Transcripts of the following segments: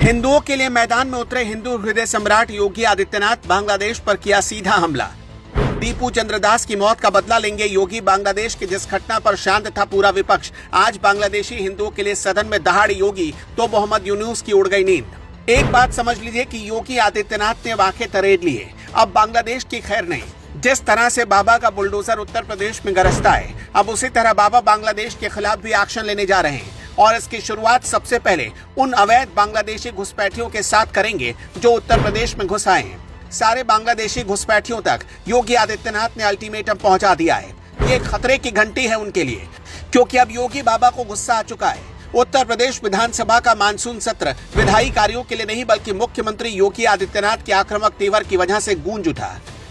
हिंदुओं के लिए मैदान में उतरे हिंदू हृदय सम्राट योगी आदित्यनाथ, बांग्लादेश पर किया सीधा हमला। दीपू चंद्रदास की मौत का बदला लेंगे योगी। बांग्लादेश की जिस घटना पर शांत था पूरा विपक्ष, आज बांग्लादेशी हिंदुओं के लिए सदन में दहाड़ योगी तो मोहम्मद यूनुस की उड़ गई नींद। एक बात समझ लीजिए कि योगी आदित्यनाथ ने वाक़े तरेड़ लिए। अब बांग्लादेश की खैर नहीं। जिस तरह से बाबा का बुलडोजर उत्तर प्रदेश में गरजता है, अब उसी तरह बाबा बांग्लादेश के खिलाफ भी एक्शन लेने जा रहे हैं और इसकी शुरुआत सबसे पहले उन अवैध बांग्लादेशी घुसपैठियों के साथ करेंगे जो उत्तर प्रदेश में घुस आए हैं। सारे बांग्लादेशी घुसपैठियों तक योगी आदित्यनाथ ने अल्टीमेटम पहुंचा दिया है। ये खतरे की घंटी है उनके लिए, क्योंकि अब योगी बाबा को गुस्सा आ चुका है। उत्तर प्रदेश विधानसभा का मानसून सत्र विधायी कार्यों के लिए नहीं बल्कि मुख्यमंत्री योगी आदित्यनाथ के आक्रामक तेवर की वजह से गूंज उठा।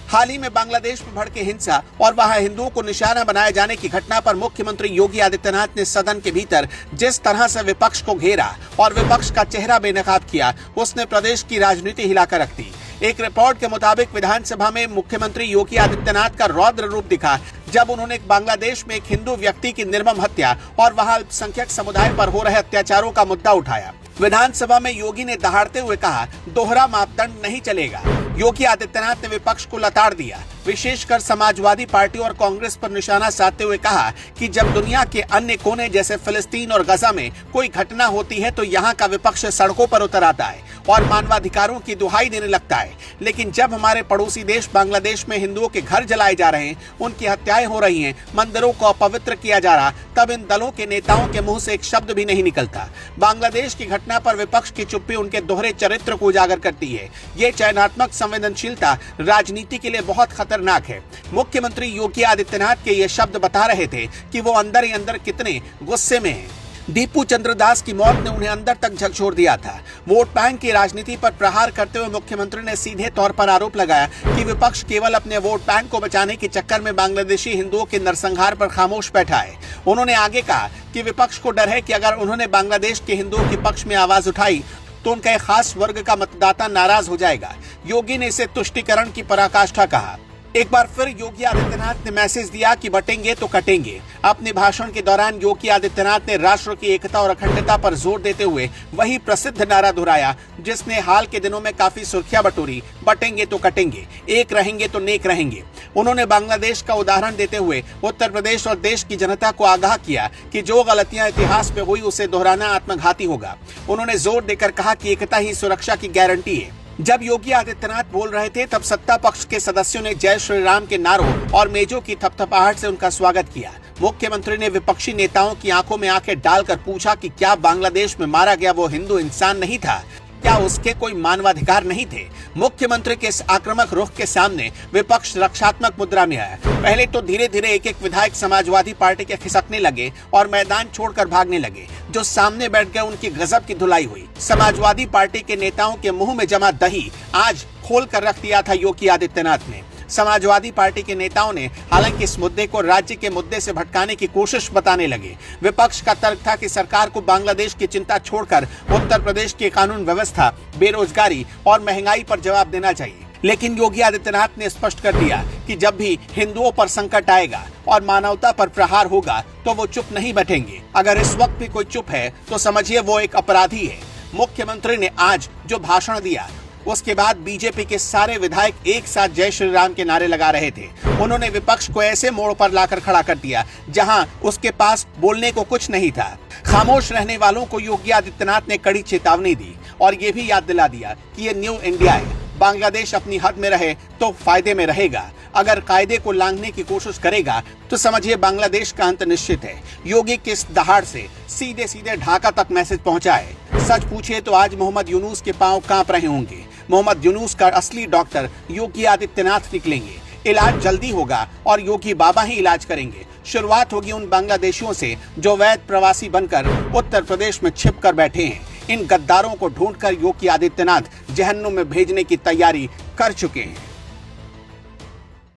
हाल ही में बांग्लादेश में भड़के हिंसा और वहां हिंदुओं को निशाना बनाए जाने की घटना पर मुख्यमंत्री योगी आदित्यनाथ ने सदन के भीतर जिस तरह से विपक्ष को घेरा और विपक्ष का चेहरा बेनकाब किया, उसने प्रदेश की राजनीति हिलाकर रख दी। एक रिपोर्ट के मुताबिक विधानसभा में मुख्यमंत्री योगी आदित्यनाथ का रौद्र रूप दिखा जब उन्होंने बांग्लादेश में एक हिंदू व्यक्ति की निर्मम हत्या और वहां अल्पसंख्यक समुदाय पर हो रहे अत्याचारों का मुद्दा उठाया। विधानसभा में योगी ने दहाड़ते हुए कहा, दोहरा मापदंड नहीं चलेगा। योगी आदित्यनाथ ने विपक्ष को लताड़ दिया, विशेषकर समाजवादी पार्टी और कांग्रेस पर निशाना साधते हुए कहा कि जब दुनिया के अन्य कोने जैसे फिलिस्तीन और गजा में कोई घटना होती है तो यहाँ का विपक्ष सड़कों पर उतर आता है और मानवाधिकारों की दुहाई देने लगता है, लेकिन जब हमारे पड़ोसी देश बांग्लादेश में हिंदुओं के घर जलाए जा रहे हैं, उनकी हत्याएं हो रही हैं, मंदिरों को अपवित्र किया जा रहा, तब इन दलों के नेताओं के मुंह से एक शब्द भी नहीं निकलता। बांग्लादेश की घटना पर विपक्ष की चुप्पी उनके दोहरे चरित्र को उजागर करती है। ये चयनात्मक संवेदनशीलता राजनीति के लिए बहुत खतरनाक है। मुख्यमंत्री योगी आदित्यनाथ के ये शब्द बता रहे थे कि वो अंदर ही अंदर कितने गुस्से में हैं। दीपू चंद्रदास की मौत ने उन्हें अंदर तक झकझोर दिया था। वोट बैंक की राजनीति पर प्रहार करते हुए मुख्यमंत्री ने सीधे तौर पर आरोप लगाया कि विपक्ष केवल अपने वोट बैंक को बचाने के चक्कर में बांग्लादेशी हिंदुओं के नरसंहार पर खामोश बैठा है। उन्होंने आगे कहा कि विपक्ष को डर है कि अगर उन्होंने बांग्लादेश के हिंदुओं के पक्ष में आवाज उठाई तो उनका एक खास वर्ग का मतदाता नाराज हो जाएगा। योगी ने इसे तुष्टीकरण की पराकाष्ठा कहा। एक बार फिर योगी आदित्यनाथ ने मैसेज दिया कि बटेंगे तो कटेंगे। अपने भाषण के दौरान योगी आदित्यनाथ ने राष्ट्र की एकता और अखंडता पर जोर देते हुए वही प्रसिद्ध नारा दोहराया जिसने हाल के दिनों में काफी सुर्खियां बटोरी, बटेंगे तो कटेंगे, एक रहेंगे तो नेक रहेंगे। उन्होंने बांग्लादेश का उदाहरण देते हुए उत्तर प्रदेश और देश की जनता को आगाह किया कि जो गलतियां इतिहास में हुई उसे दोहराना आत्मघाती होगा। उन्होंने जोर देकर कहा कि एकता ही सुरक्षा की गारंटी है। जब योगी आदित्यनाथ बोल रहे थे तब सत्ता पक्ष के सदस्यों ने जय श्री राम के नारों और मेजों की थपथपाहट से उनका स्वागत किया। मुख्यमंत्री ने विपक्षी नेताओं की आंखों में आंखें डालकर पूछा कि क्या बांग्लादेश में मारा गया वो हिंदू इंसान नहीं था? क्या उसके कोई मानवाधिकार नहीं थे? मुख्यमंत्री के इस आक्रामक रुख के सामने विपक्ष रक्षात्मक मुद्रा में आया। पहले तो धीरे धीरे एक एक विधायक समाजवादी पार्टी के खिसकने लगे और मैदान छोड़कर भागने लगे। जो सामने बैठ गए उनकी गजब की धुलाई हुई। समाजवादी पार्टी के नेताओं के मुंह में जमा दही आज खोल कर रख दिया था योगी आदित्यनाथ ने। समाजवादी पार्टी के नेताओं ने हालांकि इस मुद्दे को राज्य के मुद्दे से भटकाने की कोशिश बताने लगे। विपक्ष का तर्क था कि सरकार को बांग्लादेश की चिंता छोड़कर उत्तर प्रदेश की कानून व्यवस्था, बेरोजगारी और महंगाई पर जवाब देना चाहिए। लेकिन योगी आदित्यनाथ ने स्पष्ट कर दिया कि जब भी हिंदुओं पर संकट आएगा और मानवता पर प्रहार होगा तो वो चुप नहीं बैठेंगे। अगर इस वक्त भी कोई चुप है तो समझिए वो एक अपराधी है। मुख्यमंत्री ने आज जो भाषण दिया उसके बाद बीजेपी के सारे विधायक एक साथ जय श्री राम के नारे लगा रहे थे। उन्होंने विपक्ष को ऐसे मोड़ पर लाकर खड़ा कर दिया जहां उसके पास बोलने को कुछ नहीं था। खामोश रहने वालों को योगी आदित्यनाथ ने कड़ी चेतावनी दी और ये भी याद दिला दिया कि ये न्यू इंडिया है। बांग्लादेश अपनी हद में रहे तो फायदे में रहेगा। अगर कायदे को लांघने की कोशिश करेगा तो समझिए बांग्लादेश का अंत निश्चित है। योगी की इस दहाड़ से सीधे सीधे ढाका तक मैसेज पहुंचा है। सच पूछिए तो आज मोहम्मद यूनुस के पांव कांप रहे होंगे। मोहम्मद यूनुस का असली डॉक्टर योगी आदित्यनाथ निकलेंगे। इलाज जल्दी होगा और योगी बाबा ही इलाज करेंगे। शुरुआत होगी उन बांग्लादेशियों से जो वैध प्रवासी बनकर उत्तर प्रदेश में छिप कर बैठे हैं। इन गद्दारों को ढूंढकर योगी आदित्यनाथ जहन्नुम में भेजने की तैयारी कर चुके हैं।